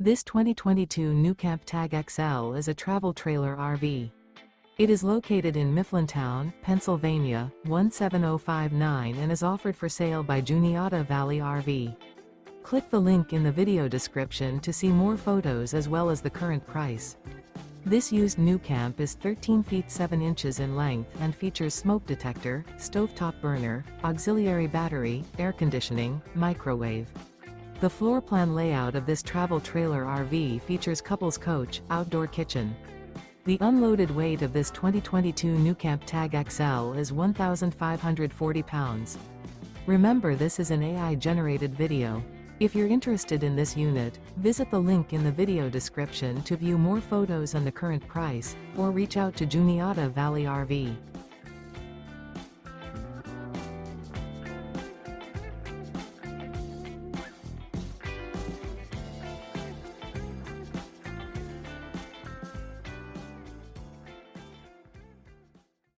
This 2022 NuCamp Tag XL is a travel trailer RV. It is located in Mifflintown, Pennsylvania, 17059 and is offered for sale by Juniata Valley RV. Click the link in the video description to see more photos as well as the current price. This used NuCamp is 13 feet 7 inches in length and features smoke detector, stovetop burner, auxiliary battery, air conditioning, microwave. The floor plan layout of this travel trailer RV features couples coach, outdoor kitchen. The unloaded weight of this 2022 NuCamp Tag XL is 1,540 pounds. Remember, this is an AI-generated video. If you're interested in this unit, visit the link in the video description to view more photos and the current price, or reach out to Juniata Valley RV.